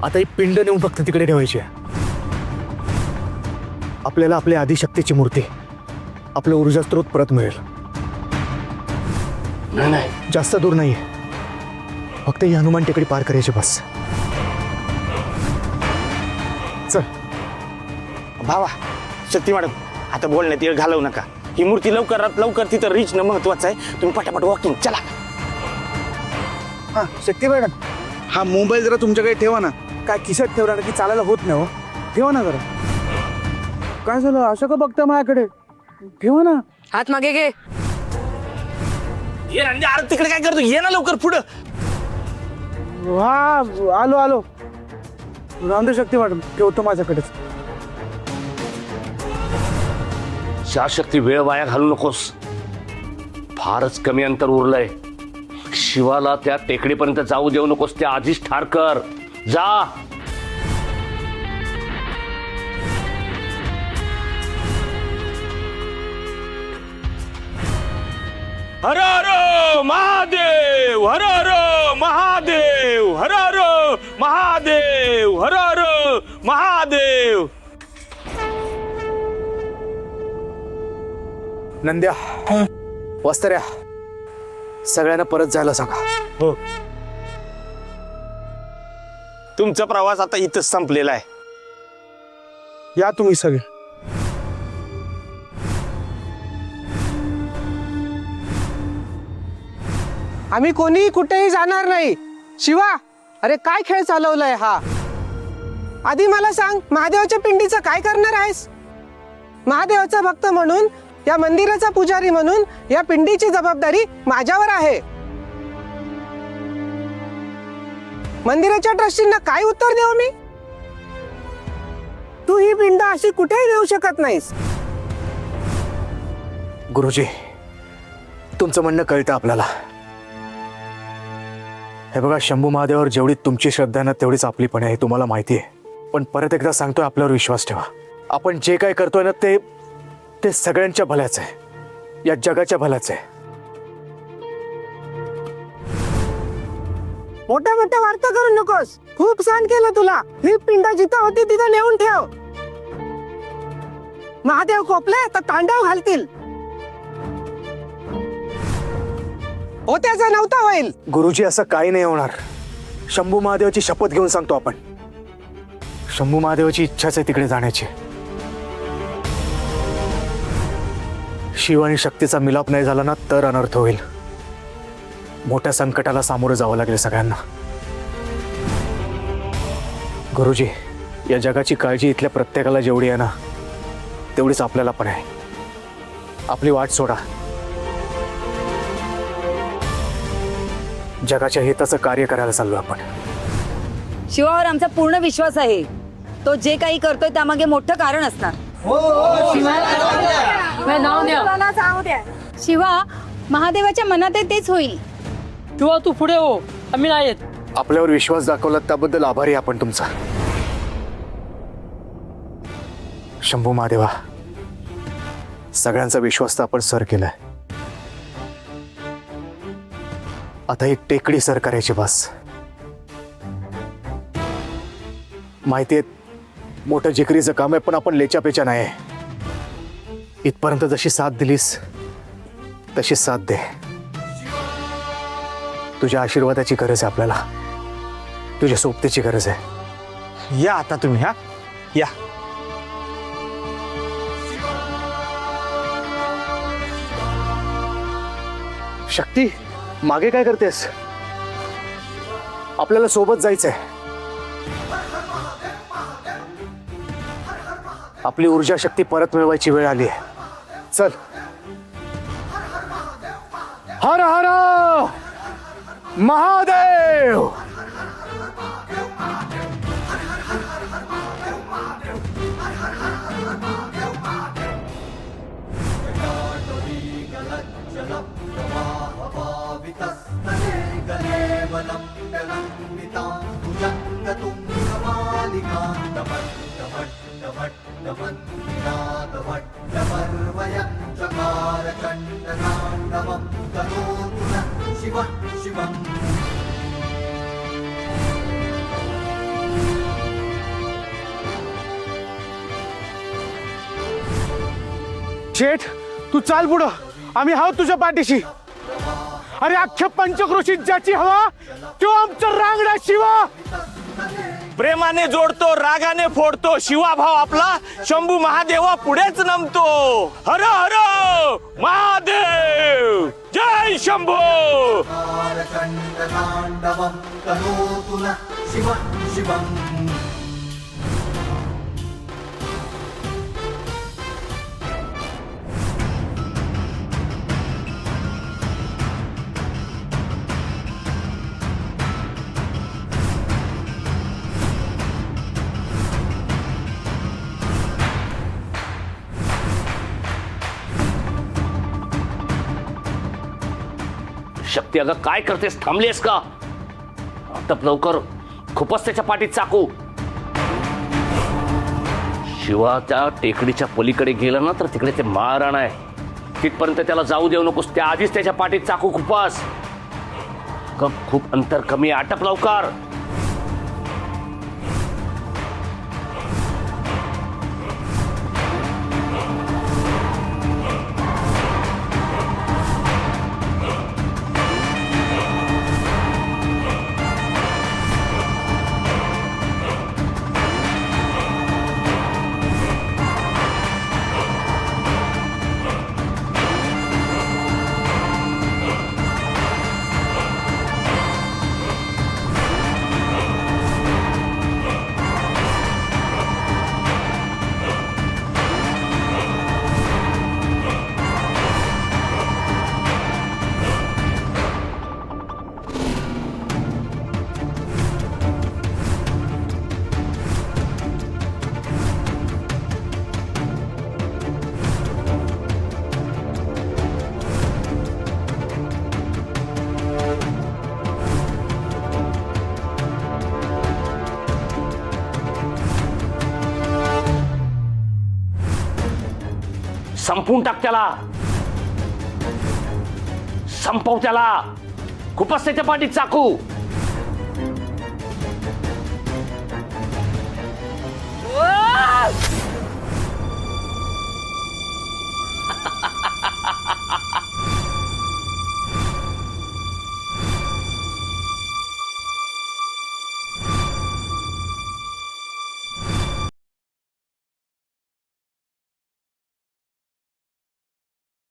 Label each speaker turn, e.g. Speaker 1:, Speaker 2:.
Speaker 1: आता ही पिंड नेऊन फक्त तिकडे ठेवायची आहे. आपल्याला आपल्या आदिशक्तीची मूर्ती, आपलं ऊर्जा स्रोत परत मिळेल.
Speaker 2: नाही
Speaker 1: जास्त दूर नाहीये, फक्त ही हनुमान टेकडी पार करायची बस. चल.
Speaker 3: भावा, शक्ती मॅडम, आता बोलण्यात वेळ घालवू नका. ही मूर्ती लवकरात लवकर तिथं रीचणं महत्वाचं आहे. तुम्ही पटापट वॉकिंग चला.
Speaker 4: हां शक्ती मॅडम, हा मोबाईल जरा तुमच्याकडे ठेवा ना. काय खिशात ठेवला ना की चालायला होत नाही हो. ठेवा ना जरा. काय झालं असं का बघता माझ्याकडे? ठेवा ना.
Speaker 5: हात मागे घे.
Speaker 3: ये ना, अरे तिकडे काय करतो? ये ना लवकर पुढं.
Speaker 4: हा आलो आलो. राम दे शक्ती मॅडम, ठेवतो माझ्याकडेच.
Speaker 2: शक्ती वेळ वाया घालू नकोस. फारच कमी अंतर उरलंय. शिवाला त्या टेकडीपर्यंत जाऊ देऊ नकोस. त्या आधीच ठार कर. जा.
Speaker 3: हर हर महादेव, हर हर महादेव, हर हर महादेव, हर हर महादेव.
Speaker 1: नंद्या, वस्त्र्या, सगळ्यांना परत जायला सांगा.
Speaker 3: हो, तुमचा प्रवास आता इथंच संपलेला आहे.
Speaker 4: या तुम्ही सगळे.
Speaker 6: आम्ही कोणी कुठेही जाणार नाही. शिवा, अरे काय खेळ चालवलाय हा? आधी मला सांग, महादेवाच्या पिंडीचं काय करणार आहेस? महादेवाचा भक्त म्हणून, या मंदिराचा पुजारी म्हणून या पिंडीची जबाबदारी माझ्यावर आहे. मंदिराच्या ट्रस्टींना काय उत्तर देऊ मी? तू ही पिंड अशी कुठेही देऊ शकत नाहीस.
Speaker 1: गुरुजी, तुमचं म्हणणं कळतं आपल्याला. हे बघा, शंभू महादेवावर जेवढी तुमची श्रद्धा आहे ना, तेवढीच आपली पण आहे, तुम्हाला माहिती आहे. पण परत एकदा सांगतोय, आपल्यावर विश्वास ठेवा. आपण जे काय करतोय ना, ते सगळ्यांच्या भल्याचं आहे, या जगाच्या भल्याचं आहे.
Speaker 6: मोठ्या मोठ्या वार्ता करू नकोस. खूप सहन केलं तुला. ही पिंड जिथं होती तिथं नेऊन ठेव. महादेव कोपले तर तांडव घालतील. हो, त्याचा नव्हता होईल.
Speaker 1: गुरुजी, असं काही नाही होणार. शंभू महादेवाची शपथ घेऊन सांगतो आपण. शंभू महादेवाची इच्छाच आहे तिकडे जाण्याची. शिव आणि शक्तीचा मिलाप नाही झाला ना, तर अनर्थ होईल. मोठ्या संकटाला सामोरं जावं लागेल सगळ्यांना. गुरुजी, या जगाची काळजी इथल्या प्रत्येकाला जेवढी आहे ना, तेवढीच आपल्याला पण आहे. आपली वाट सोडा. जगाच्या हिताचं कार्य करायला चाललो आपण.
Speaker 5: शिवावर आमचा पूर्ण विश्वास आहे. तो जे काही करतोय त्यामागे मोठं कारण असणार. शिवा, महादेवाच्या मनात आहे तेच होईल.
Speaker 7: किंवा तू पुढे हो, आम्ही नाही येत.
Speaker 1: आपल्यावर विश्वास दाखवला त्याबद्दल आभारी आपण तुमचा. शंभू महादेवा, सगळ्यांचा विश्वास तर आपण सर केलाय. आता एक टेकडी सर करायची बस. माहितीये मोठं जिकरीचं काम आहे, पण आपण लेच्यापेच्या नाही. इथपर्यंत जशी साथ दिलीस तशी साथ दे. तुझ्या आशीर्वादाची गरज आहे आपल्याला. तुझ्या सोबतीची गरज आहे.
Speaker 3: या आता तुम्ही. हा या.
Speaker 1: शक्ती, मागे काय करतेस? आपल्याला सोबत जायचंय. आपली ऊर्जा शक्ती परत मिळवायची वेळ आली आहे. चल. हर हर महादेव.
Speaker 8: शिवं
Speaker 4: शेठ तू चाल पुढं, आम्ही आहोत तुझ्या पाठीशी. अरे अख्ख्या पंचक्रोशीत ज्याची हवा तो आमचा रांगडा शिवा.
Speaker 3: प्रेमाने जोडतो, रागाने फोडतो, शिवा भाव आपला शंभू महादेवा पुढेच नमतो. हर हर महादेव, जय शंभू.
Speaker 2: शक्ती, अगं काय करतेस? थांबलीस का? आता लवकर खूपच त्याच्या पाठीत चाकू. शिवा त्या टेकडीच्या पलीकडे गेला ना तर तिकडे ते माळरान आहे, तिथपर्यंत त्याला जाऊ देऊ नकोस. त्या आधीच त्याच्या पाठीत चाकू खुपास. खूप अंतर कमी, आटप लवकर. संपवून टाक त्याला, संपव त्याला. खूपच त्याच्या पाठीत चाकू.
Speaker 5: आ!